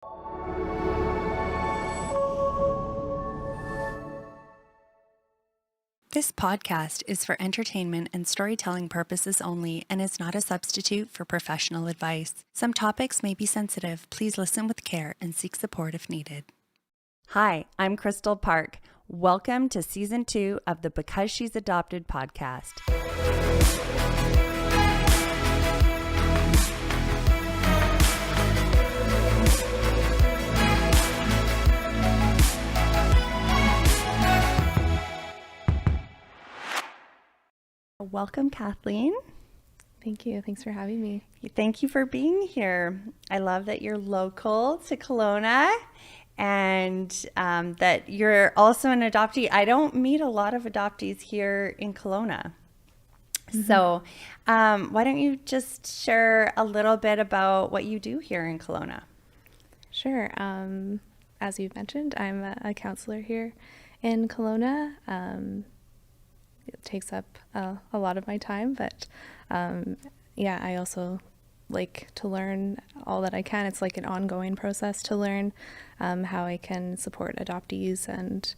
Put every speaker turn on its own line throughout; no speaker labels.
This podcast is for entertainment and storytelling purposes only and is not a substitute for professional advice. Some topics may be sensitive. Please listen with care and seek support if needed.
Hi, I'm Crystal Park. Welcome to Season 2 of the Because She's Adopted podcast. Welcome, Kathleen.
Thank you. Thanks for having me.
Thank you for being here. I love that you're local to Kelowna and that you're also an adoptee. I don't meet a lot of adoptees here in Kelowna. Mm-hmm. So why don't you just share a little bit about what you do here in Kelowna?
Sure. As you've mentioned, I'm a counselor here in Kelowna. It takes up a lot of my time, but I also like to learn all that I can. It's like an ongoing process to learn how I can support adoptees, and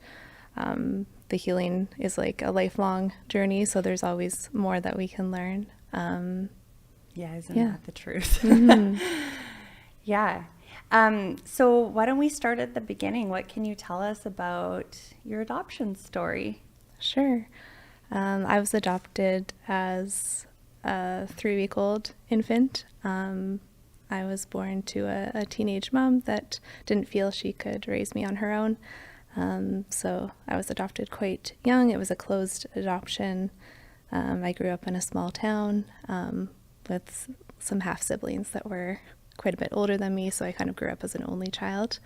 the healing is like a lifelong journey, so there's always more that we can learn.
Isn't that the truth?
Mm-hmm.
Yeah. So why don't we start at the beginning? What can you tell us about your adoption story?
Sure. I was adopted as a 3-week-old infant. I was born to a teenage mom that didn't feel she could raise me on her own. So I was adopted quite young. It was a closed adoption. I grew up in a small town with some half-siblings that were quite a bit older than me, so I kind of grew up as an only child.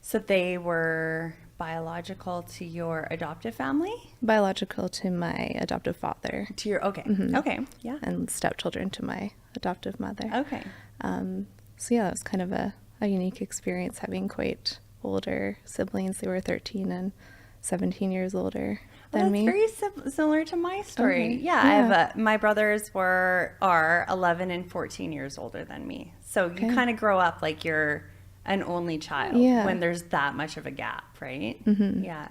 So they were biological to your adoptive family?
Biological to my adoptive father.
To your, okay.
Mm-hmm.
Okay, yeah.
And stepchildren to my adoptive mother.
Okay.
So yeah, that was kind of a unique experience having quite older siblings. They were 13 and 17 years older than me.
That's very similar to my story.
Okay.
Yeah, I have my brothers are 11 and 14 years older than me. So you kind of grow up like you're an only child when there's that much of a gap, right?
Mm-hmm.
Yeah.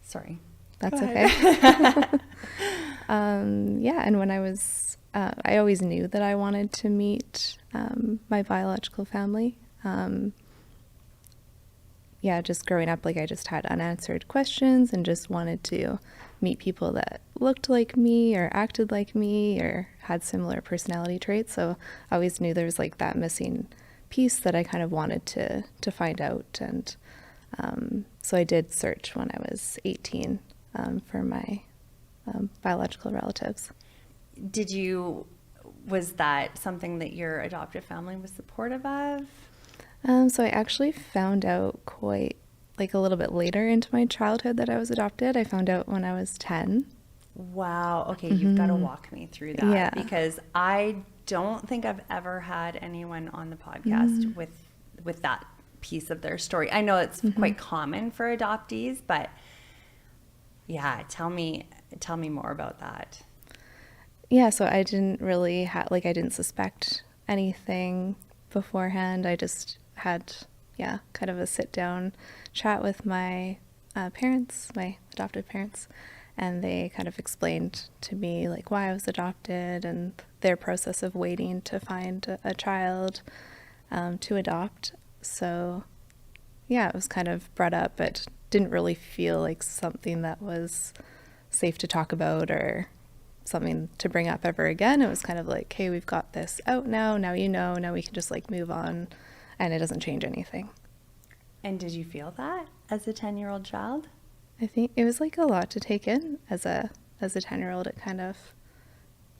Sorry.
That's okay. And when I was, I always knew that I wanted to meet my biological family. Just growing up, like I just had unanswered questions and just wanted to meet people that looked like me or acted like me or had similar personality traits. So I always knew there was like that missing piece that I kind of wanted to find out. And so I did search when I was 18 for my biological relatives.
Was that something that your adoptive family was supportive of?
So I actually found out quite like a little bit later into my childhood that I was adopted. I found out when I was 10.
Wow. Okay.
Mm-hmm.
You've got to walk me through that.
Yeah.
Because I don't think I've ever had anyone on the podcast with that piece of their story. I know it's quite common for adoptees, but yeah, tell me more about that.
Yeah, so I didn't really I didn't suspect anything beforehand. I just had, kind of a sit down chat with my parents, my adoptive parents, and they kind of explained to me like why I was adopted and their process of waiting to find a child to adopt. So it was kind of brought up, but didn't really feel like something that was safe to talk about or something to bring up ever again. It was kind of like, hey, we've got this out now we can just like move on, and it doesn't change anything.
And did you feel that as a 10-year-old child?
I think it was like a lot to take in as a 10-year-old. It kind of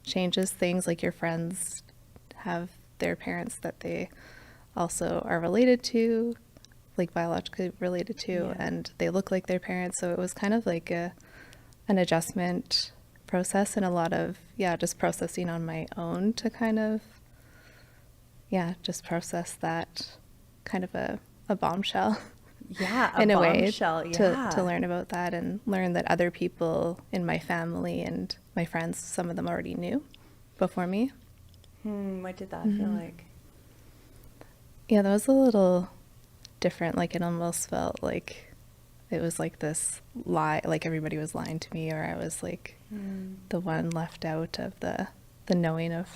changes things. Like your friends have their parents that they also are related to, like biologically related to, and they look like their parents. So it was kind of like an adjustment process and a lot of, just processing on my own to kind of, just process that kind of a bombshell.
Yeah,
in a way,
to
learn about that and learn that other people in my family and my friends, some of them already knew before me.
What did that feel like?
Yeah, that was a little different. Like it almost felt like it was like this lie, like everybody was lying to me, or I was like the one left out of the knowing of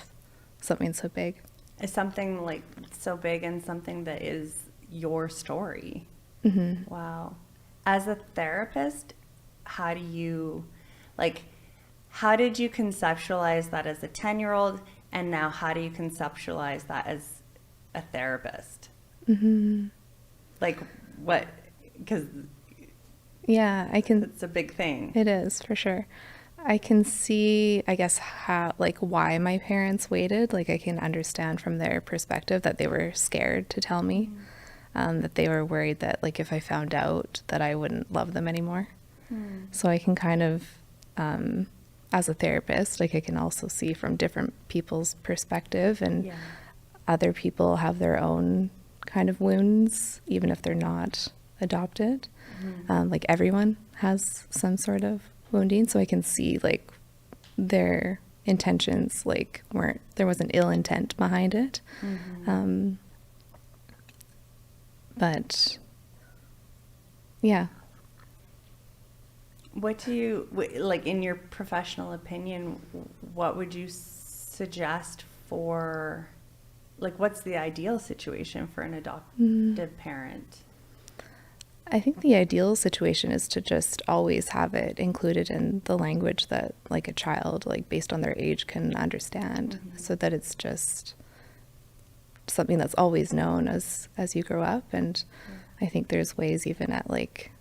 something so big.
Is something like so big and something that is your story.
Mm-hmm.
Wow. As a therapist, how did you conceptualize that as a 10-year-old, and now how do you conceptualize that as a therapist?
Mm-hmm.
Like what, because
Yeah, I can.
it's a big thing.
It is, for sure. I can see, I guess, how, like, why my parents waited. Like, I can understand from their perspective that they were scared to tell me, that they were worried that, like, if I found out that I wouldn't love them anymore. So I can kind of, as a therapist, like, I can also see from different people's perspective, and other people have their own kind of wounds, even if they're not adopted. Like, everyone has some sort of wounding, so I can see like their intentions like there wasn't ill intent behind it. But yeah.
What do you, like, in your professional opinion, what would you suggest for, like, what's the ideal situation for an adoptive parent?
I think the ideal situation is to just always have it included in the language that, like, a child, like, based on their age, can understand, so that it's just something that's always known as you grow up. And I think there's ways even at like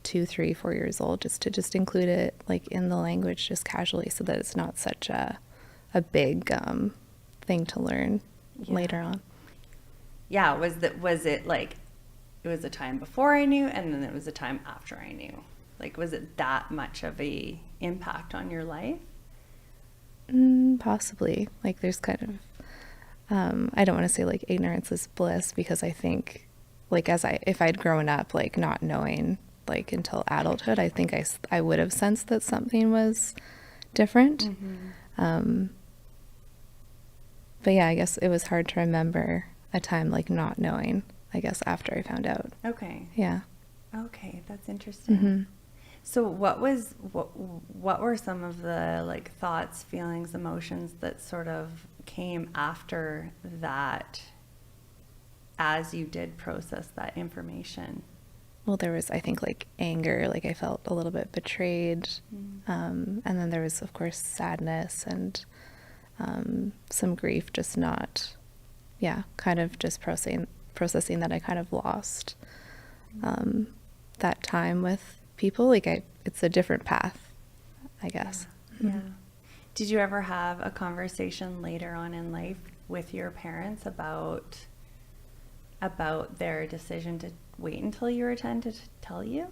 2, 3, 4 years old just include it like in the language just casually, so that it's not such a big thing to learn later on.
Yeah, was it like it was a time before I knew, and then it was a time after I knew? Like, was it that much of a impact on your life?
Possibly. Like, there's kind of I don't want to say like ignorance is bliss, because I think like if I'd grown up like not knowing like until adulthood, I think I would have sensed that something was different. But yeah, I guess it was hard to remember a time like not knowing, I guess, after I found out.
Okay.
Yeah.
Okay, that's interesting. So what were some of the like thoughts, feelings, emotions that sort of came after that as you did process that information?
Well, there was, I think, like anger, like I felt a little bit betrayed. And then there was, of course, sadness and some grief, just not, kind of just processing that I kind of lost that time with people. Like it's a different path, I guess.
Yeah. Did you ever have a conversation later on in life with your parents about their decision to wait until you were 10 to tell you?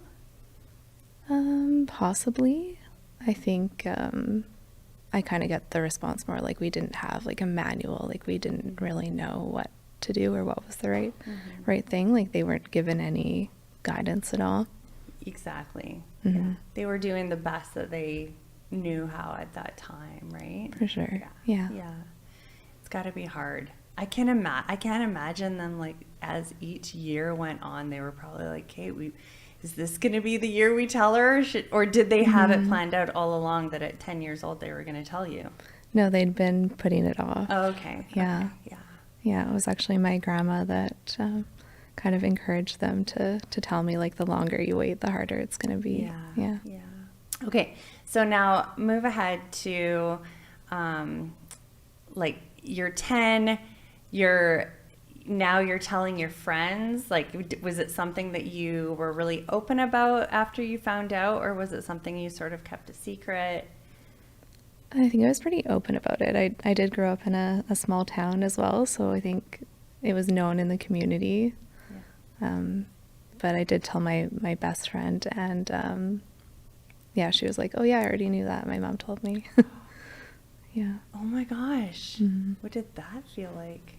Possibly. I think I kind of get the response more like we didn't have like a manual, like we didn't really know what to do or what was the right thing. Like they weren't given any guidance at all.
Exactly. Yeah. They were doing the best that they knew how at that time, right?
For sure. Yeah.
It's got to be hard. I can't imagine them, like, as each year went on, they were probably like, "Okay, is this going to be the year we tell her?" Or did they have it planned out all along that at 10 years old they were going to tell you?
No, they'd been putting it off.
Oh, okay.
Yeah.
Okay.
Yeah, it was actually my grandma that kind of encouraged them to tell me, like, the longer you wait, the harder it's going to be. Yeah.
Okay, so now move ahead to, like, you're 10, you're telling your friends. Like, was it something that you were really open about after you found out, or was it something you sort of kept a secret?
I think I was pretty open about it. I did grow up in a small town as well, so I think it was known in the community. But I did tell my best friend, and she was like, "Oh yeah, I already knew that. My mom told me." Yeah.
Oh my gosh. What did that feel like?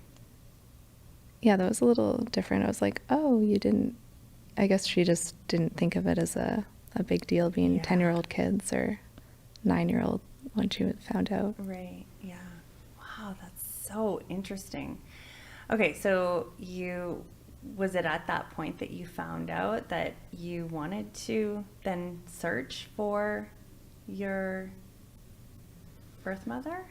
Yeah, that was a little different. I was like, "Oh, you didn't." I guess she just didn't think of it as a big deal being 10-year-old kids or 9-year-old when she found out.
Right. Yeah. Wow, that's so interesting. Okay, so was it at that point that you found out that you wanted to then search for your birth mother?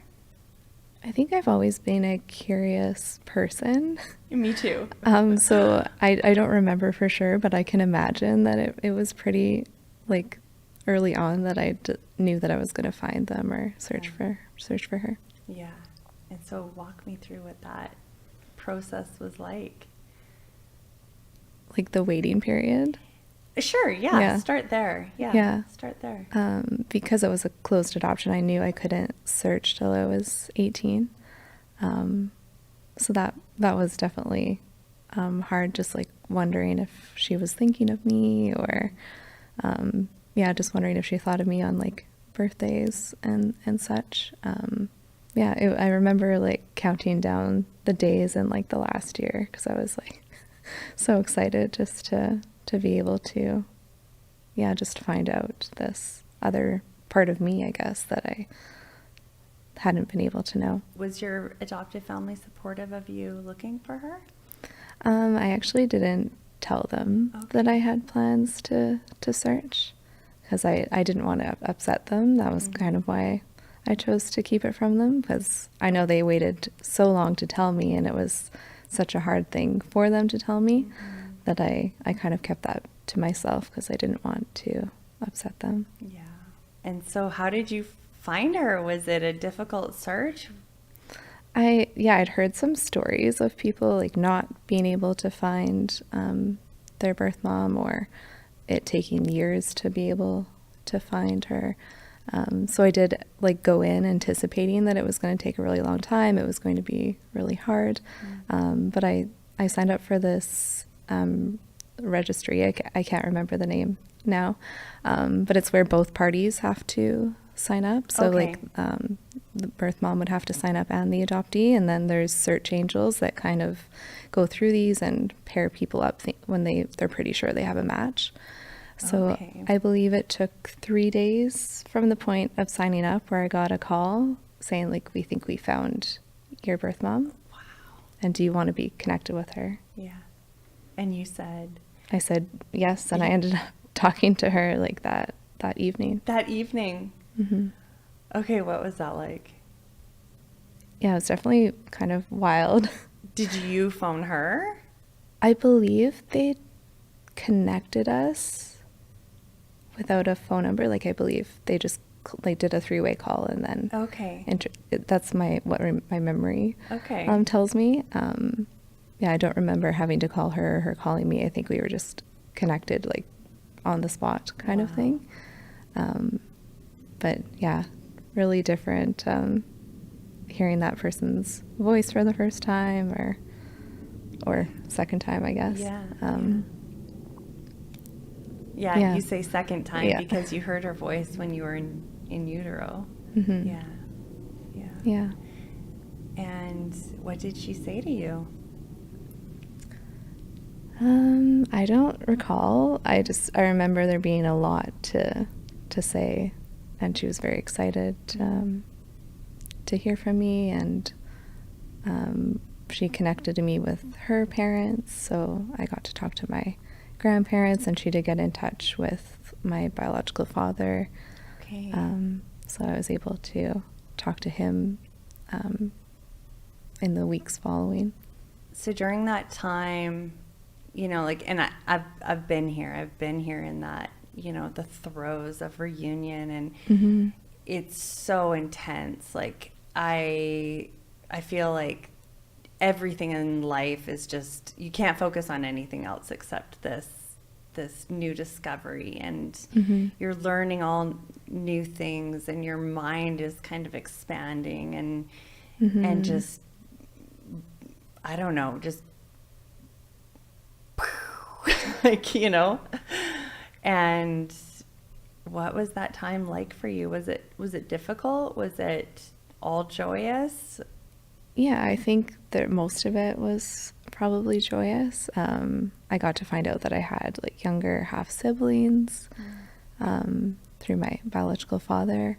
I think I've always been a curious person.
Me too.
So I don't remember for sure, but I can imagine that it was pretty like early on that I knew that I was going to find them or search for her.
Yeah. And so walk me through what that process was like.
Like the waiting period.
Sure, yeah.
Yeah.
Start there.
Yeah.
Start there.
Because it was a closed adoption, I knew I couldn't search till I was 18. So that was definitely hard, just like wondering if she was thinking of me or, just wondering if she thought of me on like birthdays and such. I remember like counting down the days in like the last year because I was like so excited just to be able to, just find out this other part of me, I guess, that I hadn't been able to know.
Was your adoptive family supportive of you looking for her?
I actually didn't tell them that I had plans to search because I didn't want to upset them. That was kind of why I chose to keep it from them, because I know they waited so long to tell me, and it was such a hard thing for them to tell me that I kind of kept that to myself because I didn't want to upset them.
Yeah. And so how did you find her? Was it a difficult search?
I'd heard some stories of people like not being able to find their birth mom, or it taking years to be able to find her. So I did like go in anticipating that it was going to take a really long time. It was going to be really hard. But I signed up for this registry. I can't remember the name now. But it's where both parties have to sign up. So the birth mom would have to sign up and the adoptee. And then there's search angels that kind of go through these and pair people up when they're pretty sure they have a match. So I believe it took 3 days from the point of signing up where I got a call saying, like, we think we found your birth mom.
Wow.
And do you want to be connected with her?
Yeah. And you said?
I said yes, and I ended up talking to her like that evening.
That evening?
Mm-hmm.
Okay, what was that like?
Yeah, it was definitely kind of wild.
Did you phone her?
I believe they connected us without a phone number. Like, I believe they just did a 3-way call and then that's what my memory tells me. I don't remember having to call her or her calling me. I think we were just connected like on the spot kind of thing. But yeah, really different hearing that person's voice for the first time or second time, I guess.
Yeah, you say second time because you heard her voice when you were in utero.
Mm-hmm. Yeah.
And what did she say to you?
I don't recall. I remember there being a lot to say, and she was very excited to hear from me, and she connected me with her parents, so I got to talk to my grandparents, and she did get in touch with my biological father.
Okay.
So I was able to talk to him in the weeks following.
So during that time, and I've been here. I've been here in that, the throes of reunion, and it's so intense. Like I feel like everything in life is just, you can't focus on anything else except this new discovery, and you're learning all new things, and your mind is kind of expanding, and just, I don't know, just like, and what was that time like for you? Was it difficult? Was it all joyous?
Yeah, I think that most of it was probably joyous. I got to find out that I had like younger half siblings through my biological father.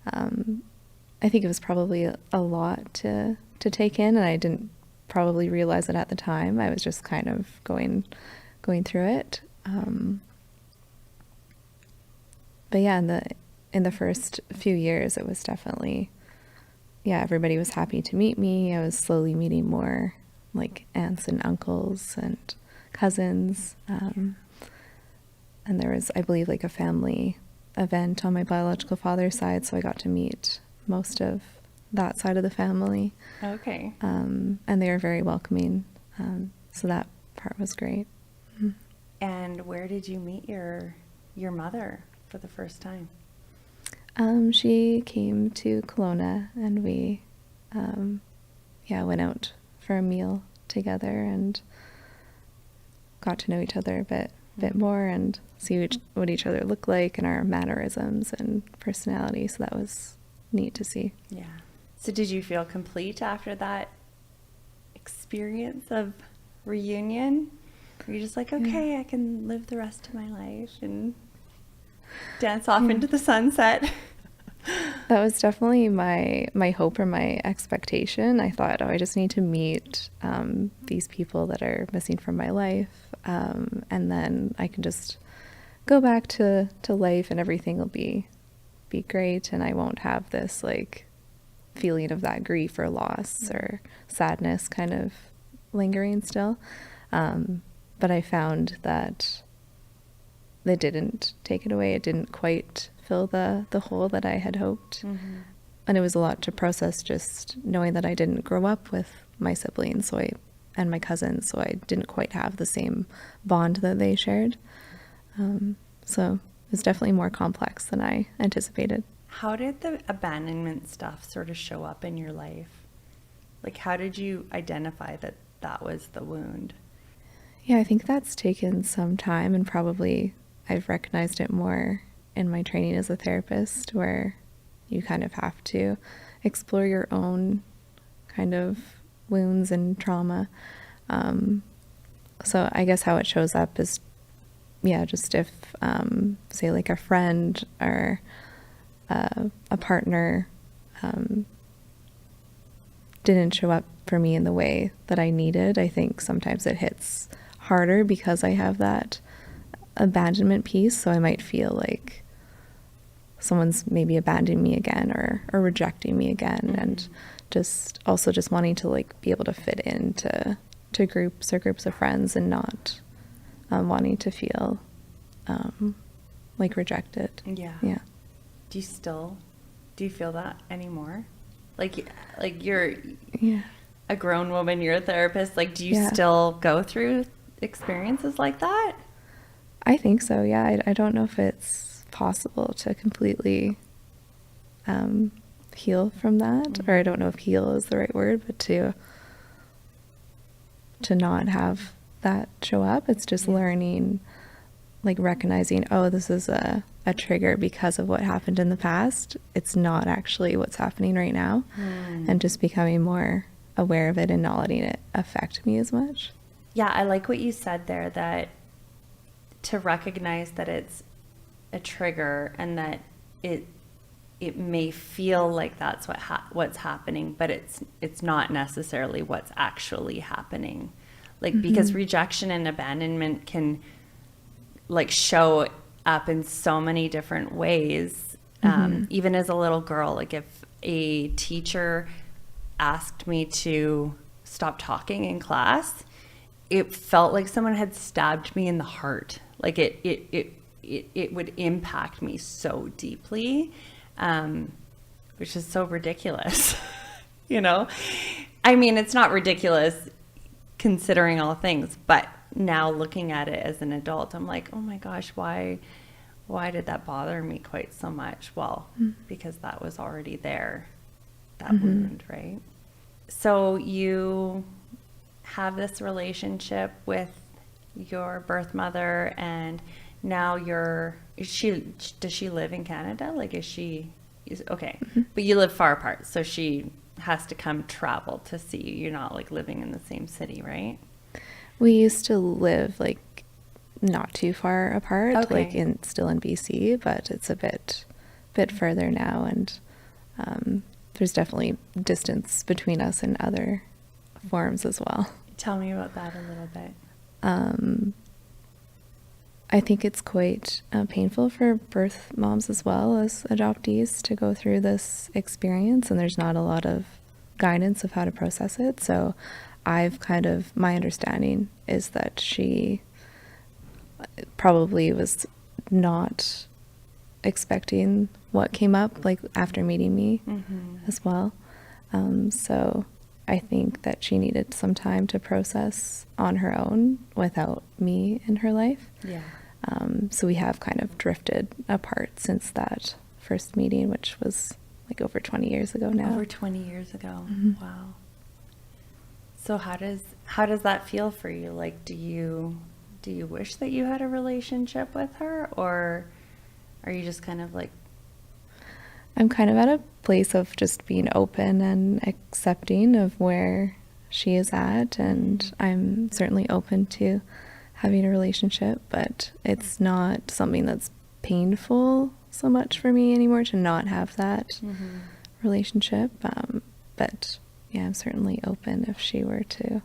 I think it was probably a lot to take in, and I didn't probably realize it at the time. I was just kind of going through it. But yeah, in the first few years, it was definitely, yeah, everybody was happy to meet me. I was slowly meeting more like aunts and uncles and cousins. And there was, I believe, like a family event on my biological father's side, so I got to meet most of that side of the family.
Okay.
And they were very welcoming. So that part was great.
And where did you meet your mother for the first time?
She came to Kelowna, and we, went out for a meal together and got to know each other a bit more and see what each other looked like and our mannerisms and personality. So that was neat to see.
Yeah. So did you feel complete after that experience of reunion? Were you just like, okay, I can live the rest of my life and dance off into the sunset?
That was definitely my hope or my expectation. I thought, I just need to meet these people that are missing from my life, and then I can just go back to life and everything will be great, and I won't have this like feeling of that grief or loss or sadness kind of lingering still. But I found that it didn't take it away. It didn't quite fill the hole that I had hoped. And it was a lot to process, just knowing that I didn't grow up with my siblings and my cousins, so I didn't quite have the same bond that they shared. So it was definitely more complex than I anticipated.
How did the abandonment stuff sort of show up in your life? Like, how did you identify that was the wound?
Yeah, I think that's taken some time, and probably I've recognized it more in my training as a therapist, where you kind of have to explore your own kind of wounds and trauma. So I guess how it shows up is, just if, say like a friend or a partner didn't show up for me in the way that I needed, I think sometimes it hits harder because I have that abandonment piece. So I might feel like someone's maybe abandoning me again or rejecting me again, and just wanting to like be able to fit into groups of friends and not wanting to feel like rejected. Yeah.
Do you feel that anymore? Like you're a grown woman, you're a therapist, like do you still go through experiences like that?
I think so, yeah. I don't know if it's possible to completely heal from that, or I don't know if heal is the right word, but to not have that show up. It's just learning, like recognizing, this is a trigger because of what happened in the past. It's not actually what's happening right now. And just becoming more aware of it and not letting it affect me as much.
Yeah, I like what you said there, that to recognize that it's a trigger and that it may feel like that's what's happening, but it's not necessarily what's actually happening. Like, because rejection and abandonment can like show up in so many different ways. Even as a little girl, like if a teacher asked me to stop talking in class, it felt like someone had stabbed me in the heart. Like it would impact me so deeply, which is so ridiculous. I mean, it's not ridiculous considering all things, but now looking at it as an adult, I'm like, oh my gosh, why did that bother me quite so much? Well, because that was already there, that wound, right? So you have this relationship with your birth mother, and now does she live in Canada? Like, okay, but you live far apart, so she has to come travel to see you. You're not like living in the same city, right?
We used to live like not too far apart,
okay.
like still in BC, but it's a bit further now, and there's definitely distance between us and other forms as well.
Tell me about that a little bit.
I think it's quite painful for birth moms as well as adoptees to go through this experience, and there's not a lot of guidance of how to process it. So my understanding is that she probably was not expecting what came up like after meeting me as well. So I think that she needed some time to process on her own without me in her life.
Yeah.
So we have kind of drifted apart since that first meeting, which was like over 20 years ago now.
Over 20 years ago. Wow. So how does that feel for you? Like, do you wish that you had a relationship with her, or are you just kind of like...
I'm kind of at a place of just being open and accepting of where she is at, and I'm certainly open to having a relationship, but it's not something that's painful so much for me anymore to not have that relationship. But yeah, I'm certainly open if she were to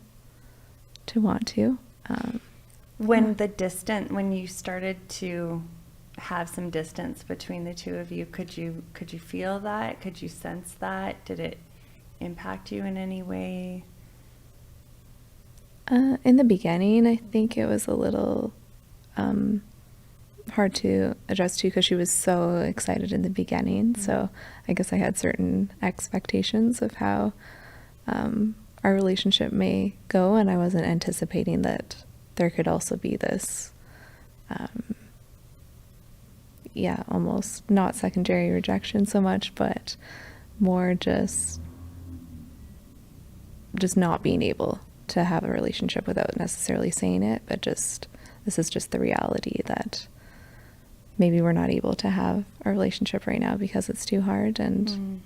want to.
When you started to have some distance between the two of you, could you feel that? Could you sense that? Did it impact you in any way?
In the beginning, I think it was a little hard to adjust to because she was so excited in the beginning. So I guess I had certain expectations of how our relationship may go, and I wasn't anticipating that there could also be this almost not secondary rejection so much, but more just not being able to have a relationship without necessarily saying it, but this is just the reality that maybe we're not able to have a relationship right now because it's too hard and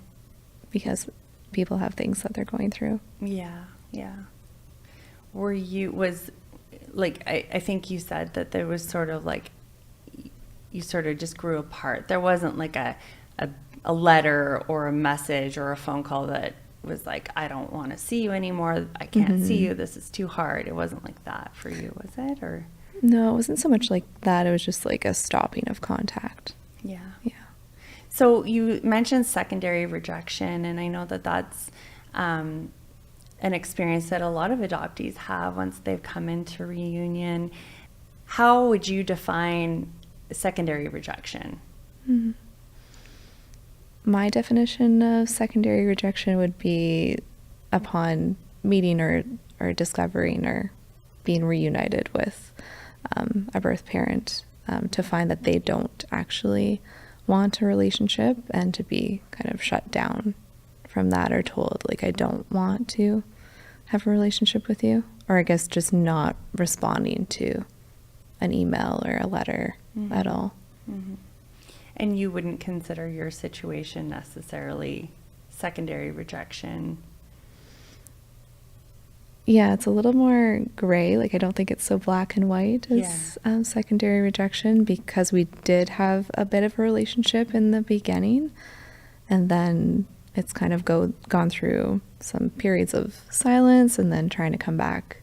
because people have things that they're going through.
Yeah. I think you said that there was sort of like, you sort of just grew apart. There wasn't like a letter or a message or a phone call that was like, I don't want to see you anymore. I can't see you. This is too hard. It wasn't like that for you, was it? Or
no, it wasn't so much like that. It was just like a stopping of contact.
Yeah.
So you mentioned secondary rejection, and I know that that's an experience that a lot of adoptees have once they've come into reunion. How would you define secondary rejection?
Mm-hmm. My definition of secondary rejection would be upon meeting or discovering or being reunited with a birth parent, to find that they don't actually want a relationship and to be kind of shut down from that, or told like, I don't want to have a relationship with you, or I guess just not responding to an email or a letter at all.
Mm-hmm. And you wouldn't consider your situation necessarily secondary rejection?
Yeah, it's a little more gray. Like, I don't think it's so black and white as secondary rejection, because we did have a bit of a relationship in the beginning, and then it's kind of gone through some periods of silence, and then trying to come back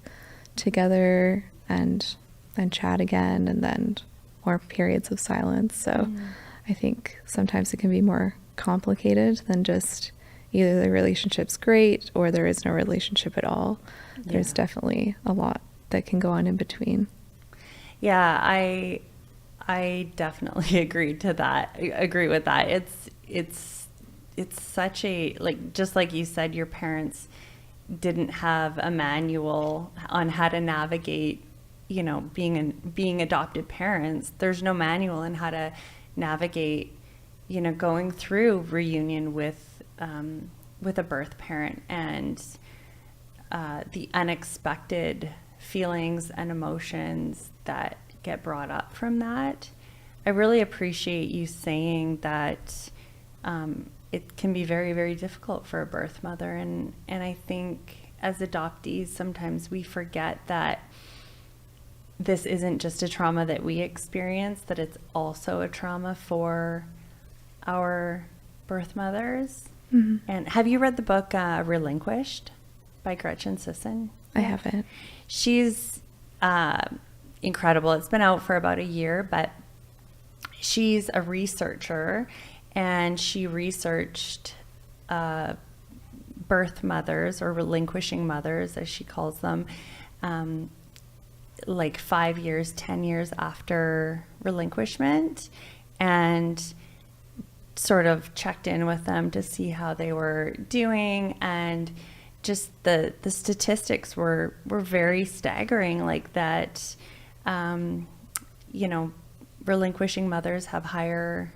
together and then chat again, and then more periods of silence. So I think sometimes it can be more complicated than just either the relationship's great or there is no relationship at all. Yeah. There's definitely a lot that can go on in between.
Yeah, I definitely agree with that. It's such a, like, just like you said, your parents didn't have a manual on how to navigate, you know, being adopted parents. There's no manual on how to navigate, you know, going through reunion with a birth parent, and the unexpected feelings and emotions that get brought up from that. I really appreciate you saying that it can be very, very difficult for a birth mother, and I think as adoptees sometimes we forget that this isn't just a trauma that we experience, that it's also a trauma for our birth mothers. Mm-hmm. And have you read the book Relinquished
by Gretchen Sisson?
I haven't.
She's incredible. It's been out for about a year, but she's a researcher, and she researched birth mothers, or relinquishing mothers, as she calls them, like 5 years, 10 years after relinquishment, and sort of checked in with them to see how they were doing. And just the statistics were very staggering, like that, relinquishing mothers have higher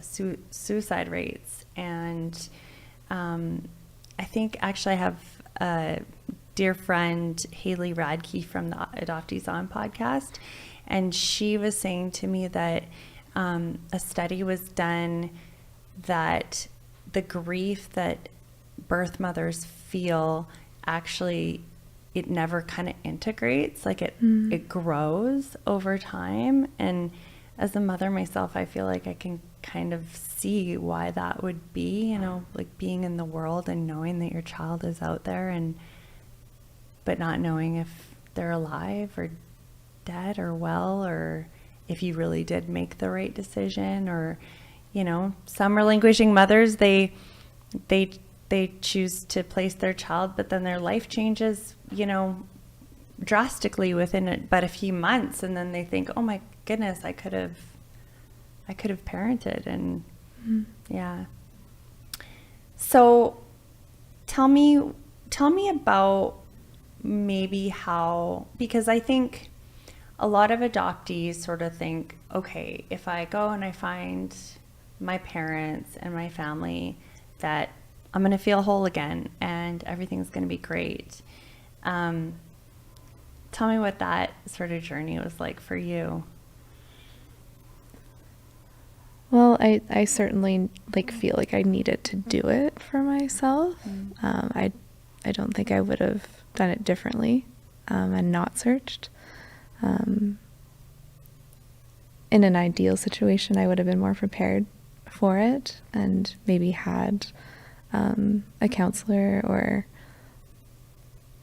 suicide rates. And I think actually I have a dear friend, Haley Radke from the Adoptees On podcast, and she was saying to me that a study was done that the grief that birth mothers feel, actually, it never kind of integrates, like it grows over time. And as a mother myself, I feel like I can kind of see why that would be, like being in the world and knowing that your child is out there, but not knowing if they're alive or dead or well, or if you really did make the right decision. Or, some relinquishing mothers, they choose to place their child, but then their life changes, drastically within but a few months, and then they think, oh my goodness, I could have parented. And yeah. So tell me about maybe how, because I think a lot of adoptees sort of think, okay, if I go and I find my parents and my family, that I'm going to feel whole again and everything's going to be great. Tell me what that sort of journey was like for you.
Well, I certainly feel like I needed to do it for myself. I don't think I would have done it differently and not searched. In an ideal situation, I would have been more prepared for it and maybe had a counselor or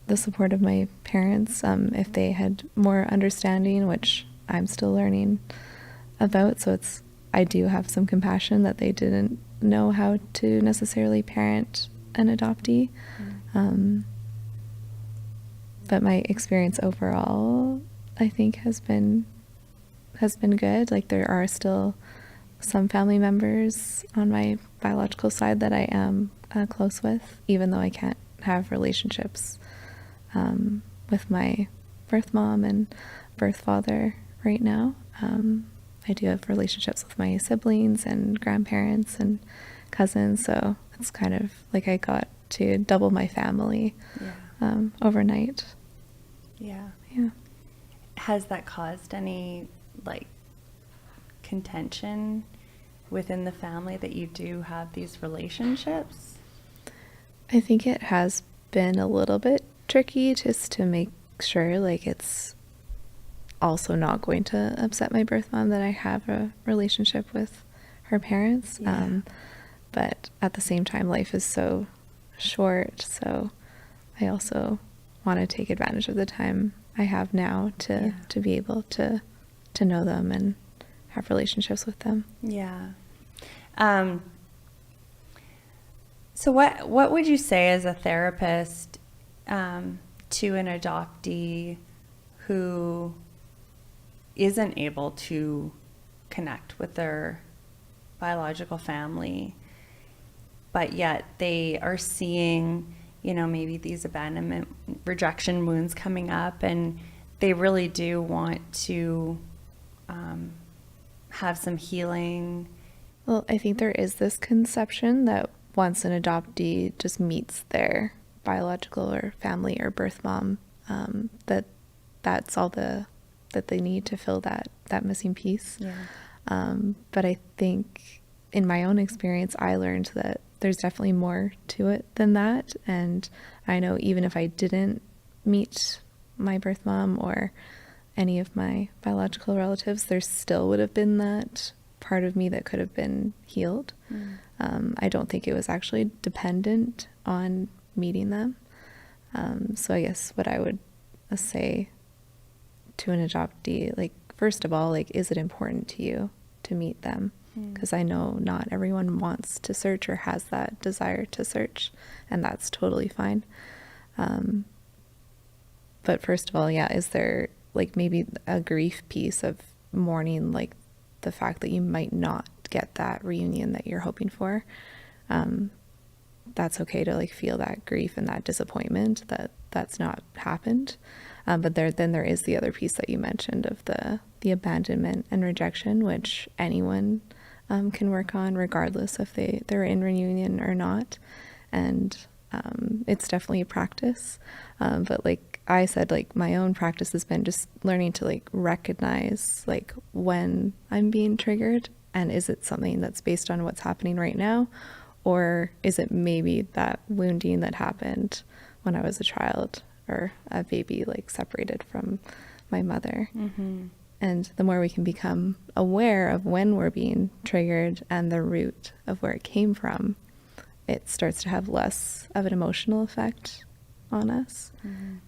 the support of my parents if they had more understanding, which I'm still learning about. So I do have some compassion that they didn't know how to necessarily parent an adoptee. But my experience overall, I think, has been good. Like, there are still some family members on my biological side that I am close with, even though I can't have relationships with my birth mom and birth father right now. I do have relationships with my siblings and grandparents and cousins, so it's kind of like I got to double my family overnight.
Yeah.
Yeah.
Has that caused any contention within the family that you do have these relationships?
I think it has been a little bit tricky just to make sure it's also not going to upset my birth mom that I have a relationship with her parents.
Yeah.
But at the same time, life is so short, so I also want to take advantage of the time I have now to be able to know them and have relationships with them.
Yeah. So what would you say as a therapist to an adoptee who isn't able to connect with their biological family, but yet they are seeing, maybe these abandonment, rejection wounds coming up, and they really do want to have some healing?
Well, I think there is this conception that once an adoptee just meets their biological or family or birth mom, that's all that they need to fill that missing piece.
Yeah.
But I think in my own experience, I learned that there's definitely more to it than that. And I know even if I didn't meet my birth mom or any of my biological relatives, there still would have been that part of me that could have been healed. I don't think it was actually dependent on meeting them. So I guess what I would say to an adoptee, like, first of all, like, is it important to you to meet them? Because I know not everyone wants to search or has that desire to search, and that's totally fine. But first of all, yeah, is there like maybe a grief piece of mourning, like the fact that you might not get that reunion that you're hoping for? That's okay to like feel that grief and that disappointment that that's not happened. But there is the other piece that you mentioned of the abandonment and rejection, which anyone can work on regardless if they're in reunion or not. And it's definitely a practice. But like I said, like my own practice has been just learning to like recognize like when I'm being triggered, and is it something that's based on what's happening right now, or is it maybe that wounding that happened when I was a child or a baby, like separated from my mother. And the more we can become aware of when we're being triggered and the root of where it came from, it starts to have less of an emotional effect on us.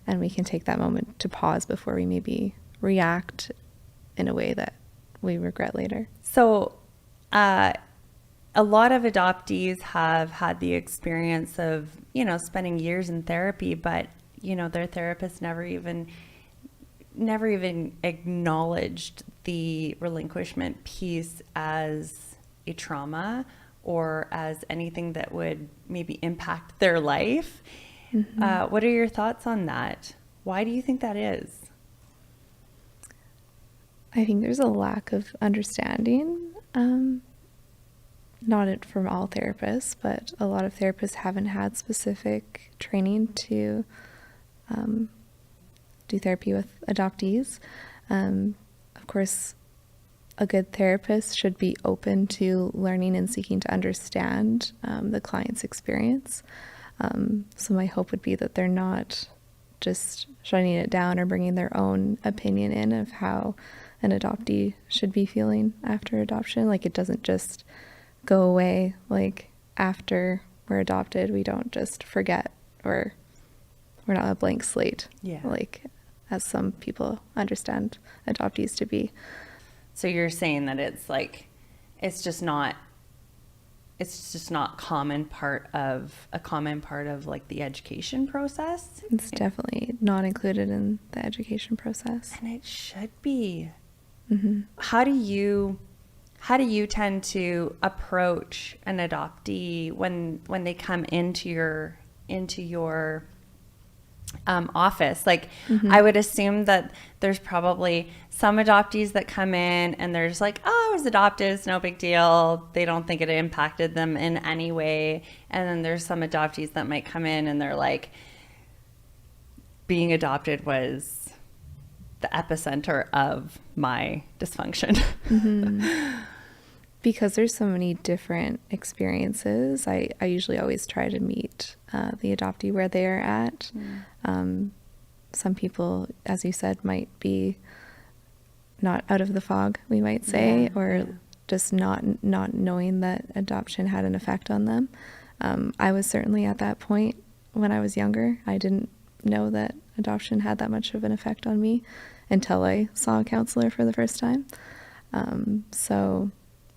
And we can take that moment to pause before we maybe react in a way that we regret later.
So a lot of adoptees have had the experience of, you know, spending years in therapy, but, you know, their therapist never even acknowledged the relinquishment piece as a trauma or as anything that would maybe impact their life. What are your thoughts on that? Why do you think that is?
I think there's a lack of understanding, not from all therapists, but a lot of therapists haven't had specific training to do therapy with adoptees. Of course, a good therapist should be open to learning and seeking to understand the client's experience. So my hope would be that they're not just shutting it down or bringing their own opinion in of how an adoptee should be feeling after adoption. Like, it doesn't just go away. Like, after we're adopted, we don't just forget, or we're not a blank slate. Like, as some people understand adoptees to be.
So you're saying that it's like, it's just not common part of like the education process.
It's definitely not included in the education process.
And it should be. How do you tend to approach an adoptee when they come into your office? Like, I would assume that there's probably some adoptees that come in and they're just like, oh, I was adopted, it's no big deal. They don't think it impacted them in any way. And then there's some adoptees that might come in and they're like, being adopted was the epicenter of my dysfunction.
Because there's so many different experiences, I usually always try to meet the adoptee where they are at. Some people, as you said, might be not out of the fog, we might say, just not knowing that adoption had an effect on them. I was certainly at that point when I was younger. I didn't know that adoption had that much of an effect on me until I saw a counselor for the first time. So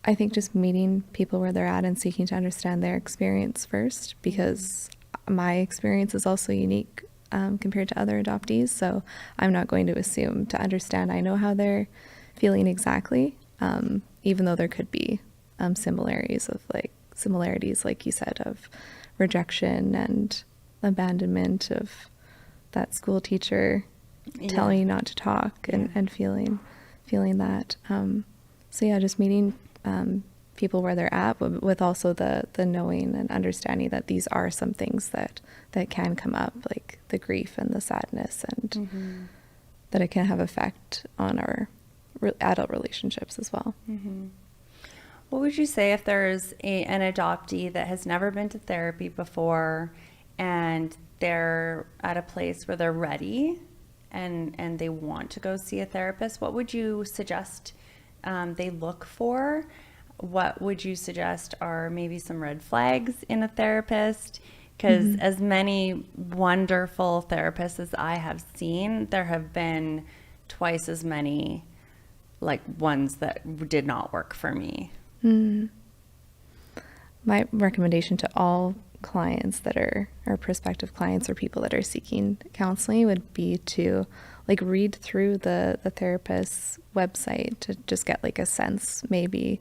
I think just meeting people where they're at and seeking to understand their experience first, because my experience is also unique compared to other adoptees. So I'm not going to assume to understand I know how they're feeling exactly, even though there could be similarities, like you said, of rejection and abandonment, of that school teacher telling you not to talk and feeling that. So yeah, just meeting people where they're at, with also the knowing and understanding that these are some things that can come up, like the grief and the sadness, and that it can have effect on our adult relationships as well.
What would you say if there's an adoptee that has never been to therapy before and they're at a place where they're ready and they want to go see a therapist? What would you suggest they look for? What would you suggest are maybe some red flags in a therapist? Because as many wonderful therapists as I have seen, there have been twice as many like ones that did not work for me.
My recommendation to all clients that are prospective clients or people that are seeking counseling would be to like read through the therapist's website to just get like a sense, maybe,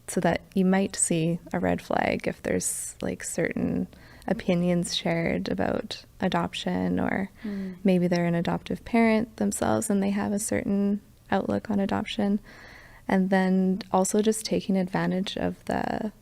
so that you might see a red flag if there's like certain opinions shared about adoption, or maybe they're an adoptive parent themselves and they have a certain outlook on adoption. And then also just taking advantage of a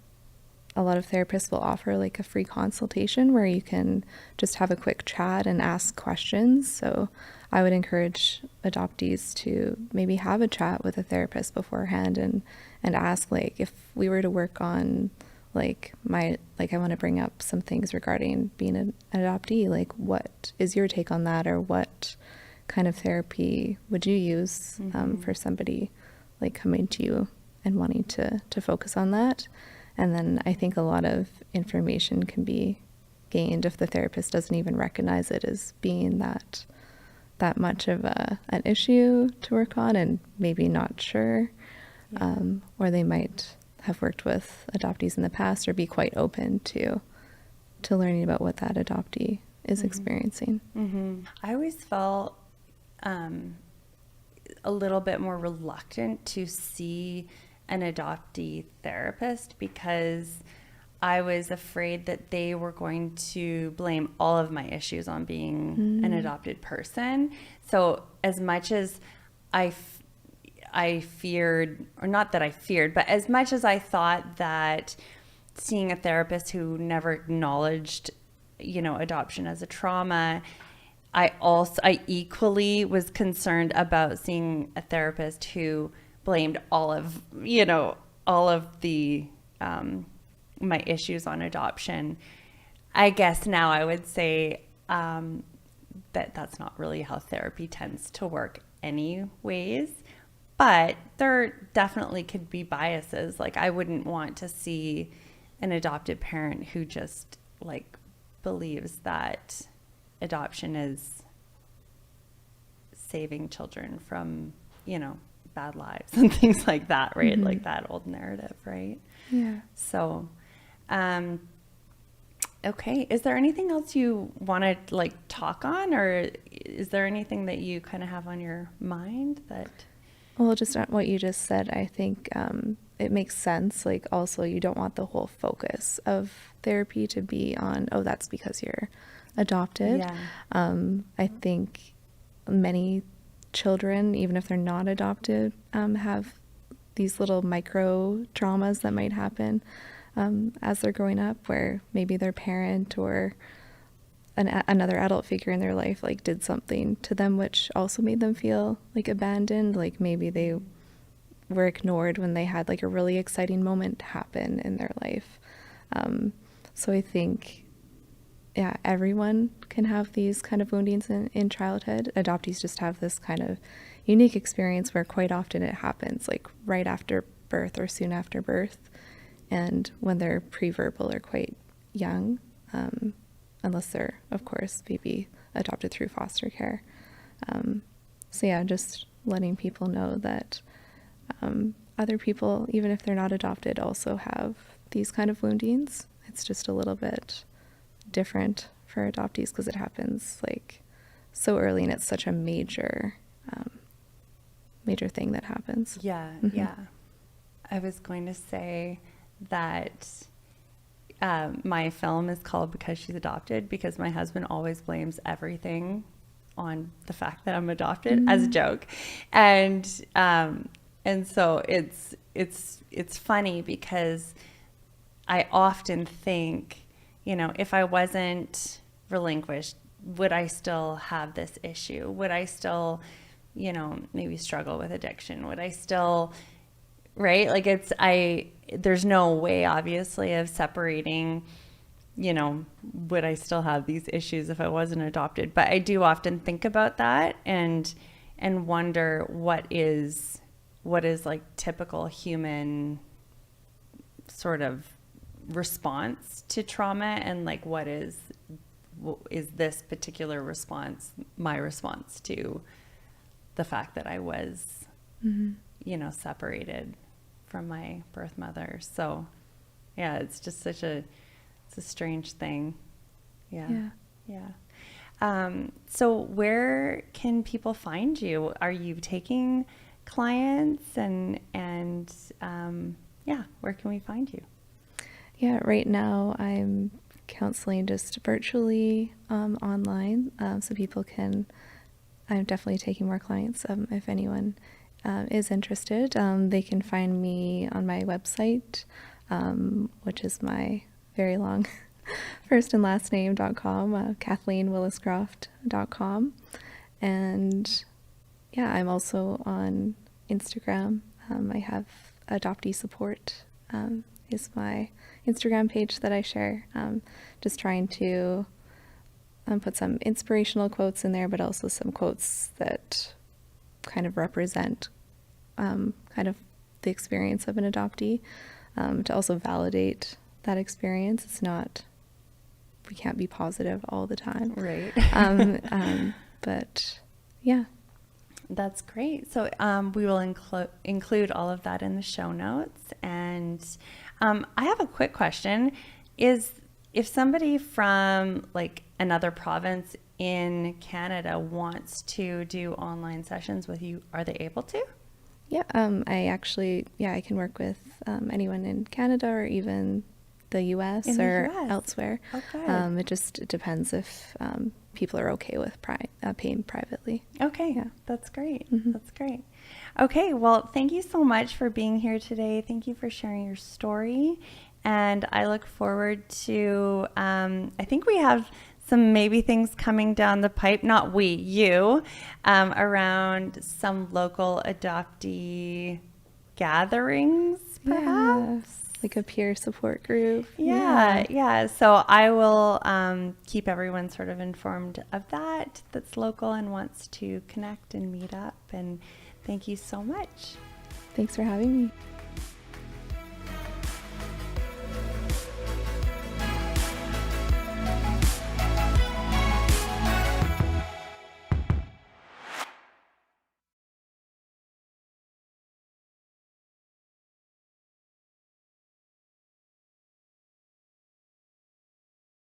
lot of therapists will offer like a free consultation where you can just have a quick chat and ask questions. So I would encourage adoptees to maybe have a chat with a therapist beforehand and ask, like, if we were to work on I want to bring up some things regarding being an adoptee, like what is your take on that, or what kind of therapy would you use for somebody like coming to you and wanting to focus on that. And then I think a lot of information can be gained if the therapist doesn't even recognize it as being that much of an issue to work on, and maybe not sure, or they might have worked with adoptees in the past or be quite open to learning about what that adoptee is experiencing.
I always felt a little bit more reluctant to see an adoptee therapist because I was afraid that they were going to blame all of my issues on being an adopted person. So as much as I feared, or not that I feared, but as much as I thought that seeing a therapist who never acknowledged, adoption as a trauma, I equally was concerned about seeing a therapist who blamed all of the my issues on adoption. I guess now I would say that that's not really how therapy tends to work anyways, but there definitely could be biases. Like, I wouldn't want to see an adopted parent who just like believes that adoption is saving children from, bad lives and things like that, right? Like that old narrative, right?
Yeah.
So, okay. Is there anything else you want to like talk on, or is there anything that you kind of have on your mind that?
Well, just what you just said, I think it makes sense. Like, also, you don't want the whole focus of therapy to be on, oh, that's because you're adopted.
Yeah.
I think many children, even if they're not adopted, have these little micro traumas that might happen as they're growing up, where maybe their parent or another adult figure in their life like did something to them which also made them feel like abandoned. Like, maybe they were ignored when they had like a really exciting moment happen in their life. So I think, yeah, everyone can have these kind of woundings in childhood. Adoptees just have this kind of unique experience where quite often it happens like right after birth or soon after birth, and when they're pre-verbal or quite young, unless they're, of course, maybe adopted through foster care. So yeah, just letting people know that other people, even if they're not adopted, also have these kind of woundings. It's just a little bit different for adoptees because it happens like so early, and it's such a major thing that happens.
Yeah. Yeah. I was going to say that my film is called Because She's Adopted, because my husband always blames everything on the fact that I'm adopted as a joke. And so it's funny because I often think, if I wasn't relinquished, would I still have this issue? Would I still, maybe struggle with addiction? Would I still, right? Like, there's no way, obviously, of separating, would I still have these issues if I wasn't adopted? But I do often think about that and wonder what is like typical human sort of response to trauma, and like what is this particular response my response to the fact that I was, you know, separated from my birth mother. So yeah, it's just it's a strange thing. Yeah. So where can people find you? Are you taking clients, and where can we find you?
Yeah, right now I'm counseling just virtually online, so people can. I'm definitely taking more clients. If anyone is interested, they can find me on my website, which is my very long first and last name.com, KathleenWilliscroft.com. And yeah, I'm also on Instagram. I have adoptee support is my Instagram page that I share. Just trying to put some inspirational quotes in there, but also some quotes that kind of represent kind of the experience of an adoptee, to also validate that experience. It's not, we can't be positive all the time.
Right.
But yeah.
That's great. So we will include all of that in the show notes. And I have a quick question. If somebody from like another province in Canada wants to do online sessions with you, are they able to?
Yeah, I can work with anyone in Canada or even the US or elsewhere.
Okay.
It just depends if people are okay with paying privately.
Okay.
Yeah.
That's great. That's great. Okay. Well, thank you so much for being here today. Thank you for sharing your story. And I look forward to, I think we have some maybe things coming down the pipe, not we, you, around some local adoptee gatherings, perhaps.
Yeah, like a peer support group.
Yeah. So I will keep everyone sort of informed of that's local and wants to connect and meet up. And thank you so much.
Thanks for having me.